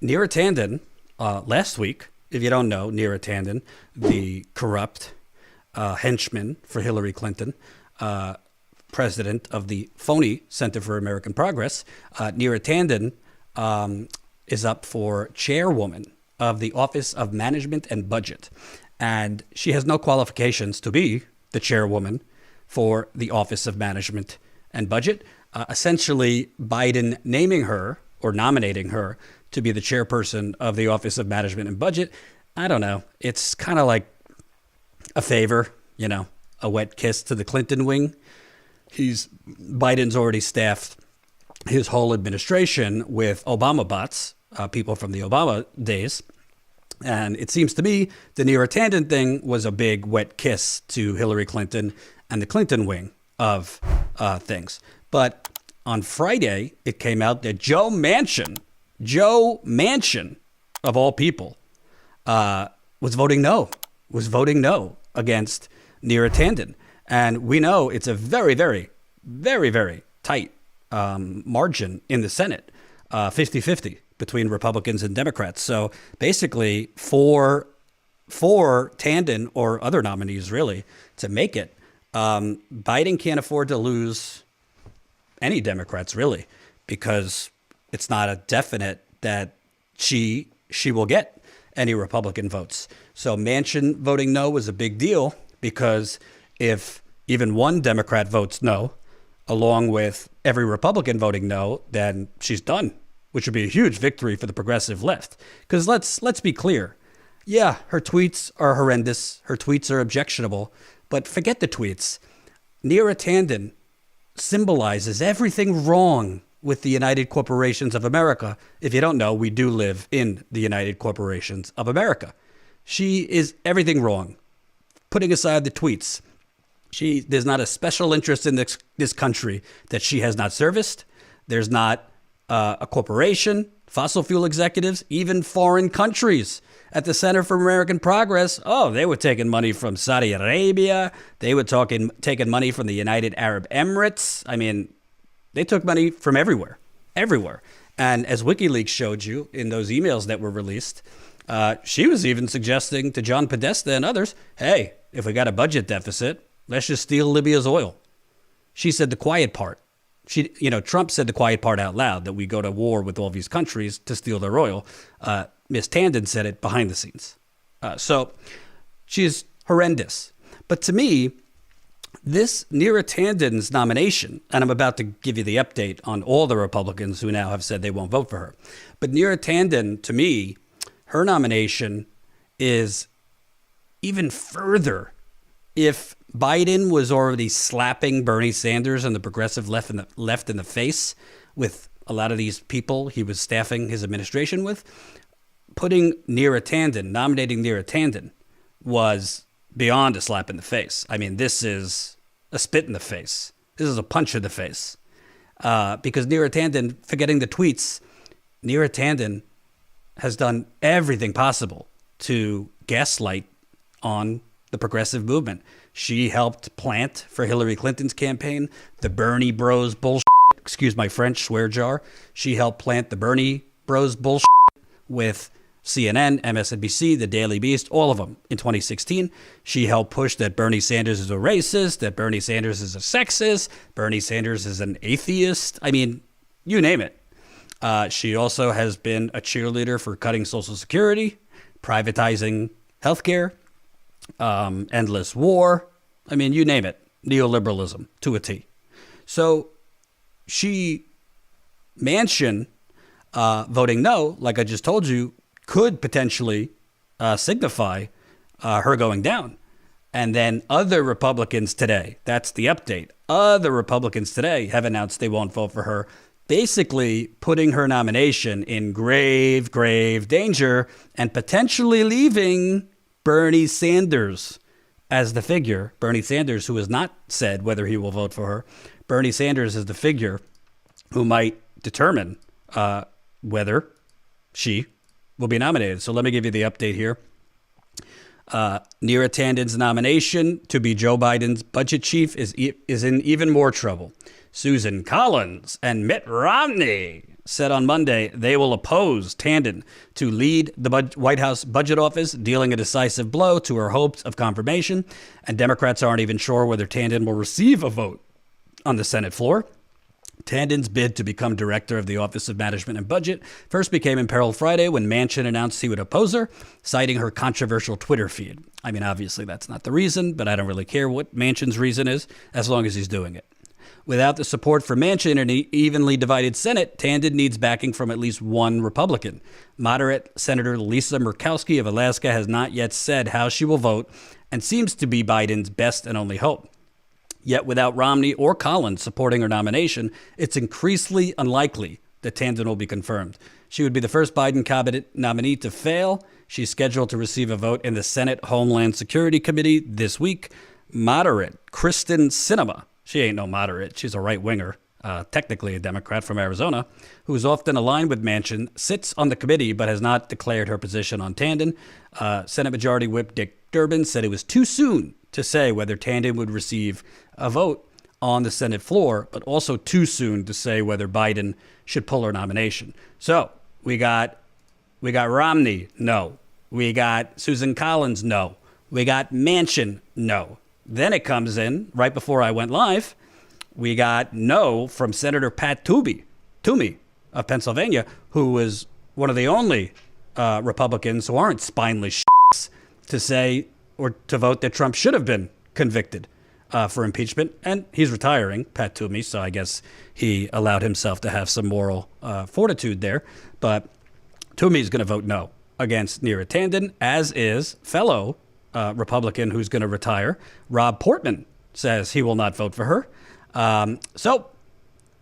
Neera Tanden, last week, if you don't know, Neera Tanden, the corrupt henchman for Hillary Clinton, president of the phony Center for American Progress, Neera Tanden is up for chairwoman of the Office of Management and Budget. And she has no qualifications to be the chairwoman for the Office of Management and Budget. Essentially, Biden naming her or nominating her to be the chairperson of the Office of Management and Budget, I don't know. It's kind of like a favor, a wet kiss to the Clinton wing. Biden's already staffed his whole administration with Obama bots, people from the Obama days. And it seems to me the Neera Tanden thing was a big wet kiss to Hillary Clinton and the Clinton wing of things. But on Friday, it came out that Joe Manchin, of all people, was voting no against Neera Tanden. And we know it's a very, very, very, very tight margin in the Senate, 50-50 between Republicans and Democrats. So basically, for Tanden or other nominees, really, to make it, Biden can't afford to lose any Democrats, really, because it's not a definite that she will get any Republican votes. So Manchin voting no was a big deal, because if even one Democrat votes no, along with every Republican voting no, then she's done, which would be a huge victory for the progressive left. Because let's be clear. Yeah, her tweets are horrendous. Her tweets are objectionable. But forget the tweets. Neera Tanden symbolizes everything wrong with the United Corporations of America. If you don't know, we do live in the United Corporations of America. She is everything wrong. Putting aside the tweets, there's not a special interest in this country that she has not serviced. There's not a corporation, fossil fuel executives, even foreign countries at the Center for American Progress. Oh, they were taking money from Saudi Arabia. They were taking money from the United Arab Emirates. I mean, they took money from everywhere. And as WikiLeaks showed you in those emails that were released, she was even suggesting to John Podesta and others, hey, if we got a budget deficit, let's just steal Libya's oil. She said the quiet part. Trump said the quiet part out loud, that we go to war with all these countries to steal their oil. Ms. Tanden said it behind the scenes. So she's horrendous. But to me, this Neera Tanden's nomination, and I'm about to give you the update on all the Republicans who now have said they won't vote for her. But Neera Tanden, to me, her nomination is even further. If Biden was already slapping Bernie Sanders and the progressive left in the face with a lot of these people he was staffing his administration with, nominating Neera Tanden was beyond a slap in the face. I mean, this is a spit in the face. This is a punch in the face. Because Neera Tanden, forgetting the tweets, Neera Tanden has done everything possible to gaslight on the progressive movement. She helped plant for Hillary Clinton's campaign the Bernie Bros bullshit. Excuse my French, swear jar. She helped plant the Bernie Bros bullshit with CNN, MSNBC, the Daily Beast, all of them in 2016. She helped push that Bernie Sanders is a racist, that Bernie Sanders is a sexist, Bernie Sanders is an atheist. I mean, you name it. She also has been a cheerleader for cutting Social Security, privatizing healthcare, endless war. I mean, you name it. Neoliberalism to a T. So Manchin voting no, like I just told you, could potentially signify her going down. And then other Republicans today, that's the update. Other Republicans today have announced they won't vote for her, basically putting her nomination in grave, grave danger and potentially leaving Bernie Sanders as the figure. Bernie Sanders, who has not said whether he will vote for her. Bernie Sanders is the figure who might determine whether she will be nominated. So let me give you the update here. Neera Tanden's nomination to be Joe Biden's budget chief is in even more trouble. Susan Collins and Mitt Romney said on Monday they will oppose Tanden to lead the White House Budget Office, dealing a decisive blow to her hopes of confirmation. And Democrats aren't even sure whether Tanden will receive a vote on the Senate floor. Tanden's bid to become director of the Office of Management and Budget first became imperiled Friday when Manchin announced he would oppose her, citing her controversial Twitter feed. I mean, obviously that's not the reason, but I don't really care what Manchin's reason is, as long as he's doing it. Without the support for Manchin in an evenly divided Senate, Tanden needs backing from at least one Republican. Moderate Senator Lisa Murkowski of Alaska has not yet said how she will vote and seems to be Biden's best and only hope. Yet without Romney or Collins supporting her nomination, it's increasingly unlikely that Tanden will be confirmed. She would be the first Biden cabinet nominee to fail. She's scheduled to receive a vote in the Senate Homeland Security Committee this week. Moderate Kristen Sinema, she ain't no moderate, she's a right-winger, technically a Democrat from Arizona, who is often aligned with Manchin, sits on the committee but has not declared her position on Tanden. Senate Majority Whip Dick Durbin said it was too soon to say whether Tanden would receive a vote on the Senate floor, but also too soon to say whether Biden should pull her nomination. So we got Romney, no. We got Susan Collins, no. We got Manchin, no. Then it comes in, right before I went live, we got no from Senator Pat Toomey of Pennsylvania, who was one of the only Republicans who aren't spineless to say or to vote that Trump should have been convicted for impeachment. And he's retiring, Pat Toomey, so I guess he allowed himself to have some moral fortitude there. But Toomey's going to vote no against Neera Tanden, as is fellow Republican who's going to retire, Rob Portman, says he will not vote for her. So,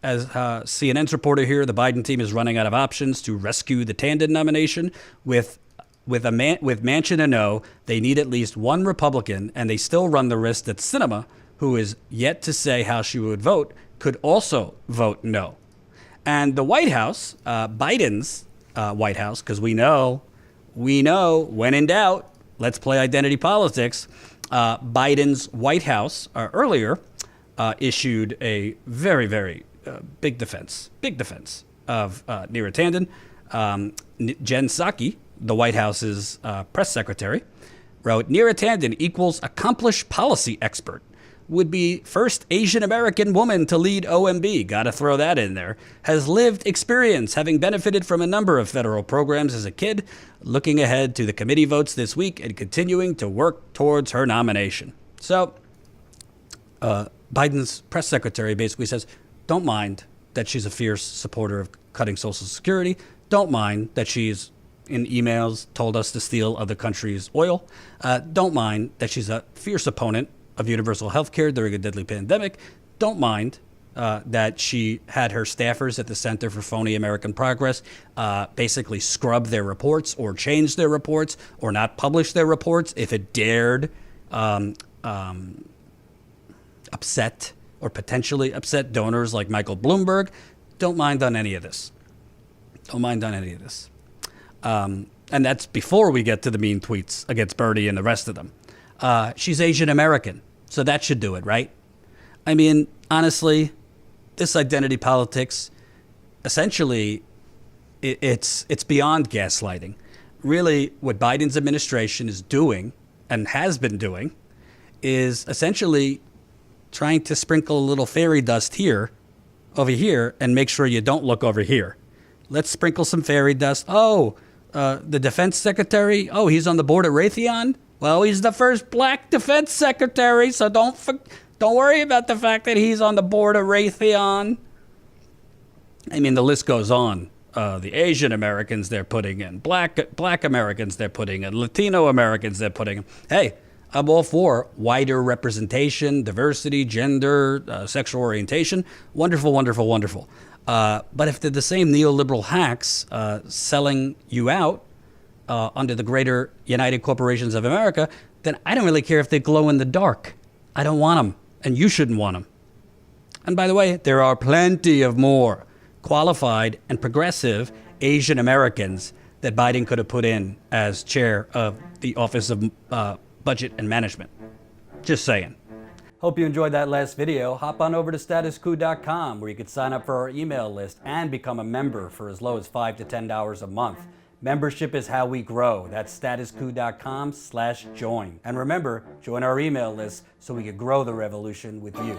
as CNN's reporter here, the Biden team is running out of options to rescue the Tanden nomination. With Manchin a no, they need at least one Republican, and they still run the risk that Sinema, who is yet to say how she would vote, could also vote no. And the White House, Biden's White House, because we know, when in doubt, let's play identity politics. Biden's White House earlier issued a very, very big defense of Neera Tanden. Jen Psaki, the White House's press secretary, wrote, Neera Tanden equals accomplished policy expert. Would be first Asian American woman to lead OMB. Got to throw that in there. Has lived experience, having benefited from a number of federal programs as a kid, looking ahead to the committee votes this week and continuing to work towards her nomination. So Biden's press secretary basically says, don't mind that she's a fierce supporter of cutting Social Security. Don't mind that she's in emails told us to steal other countries' oil. Don't mind that she's a fierce opponent of universal health care during a deadly pandemic. Don't mind that she had her staffers at the Center for Phony American Progress basically scrub their reports or change their reports or not publish their reports if it dared upset or potentially upset donors like Michael Bloomberg. Don't mind on any of this. And that's before we get to the mean tweets against Bernie and the rest of them. She's Asian American, so that should do it, right? I mean, honestly, this identity politics, essentially, it's beyond gaslighting. Really, what Biden's administration is doing and has been doing is essentially trying to sprinkle a little fairy dust over here, and make sure you don't look over here. Let's sprinkle some fairy dust. Oh, the defense secretary, he's on the board at Raytheon? Well, he's the first black defense secretary, so don't worry about the fact that he's on the board of Raytheon. I mean, the list goes on. The Asian Americans they're putting in, black Americans they're putting in, Latino Americans they're putting in. Hey, I'm all for wider representation, diversity, gender, sexual orientation. Wonderful, wonderful, wonderful. But if they're the same neoliberal hacks selling you out under the greater United Corporations of America, then I don't really care if they glow in the dark. I don't want them, and you shouldn't want them. And by the way, there are plenty of more qualified and progressive Asian Americans that Biden could have put in as chair of the Office of Budget and Management. Just saying. Hope you enjoyed that last video. Hop on over to statuscoup.com where you can sign up for our email list and become a member for as low as $5 to $10 a month. Membership is how we grow. That's statuscoup.com/join. And remember, join our email list so we can grow the revolution with you.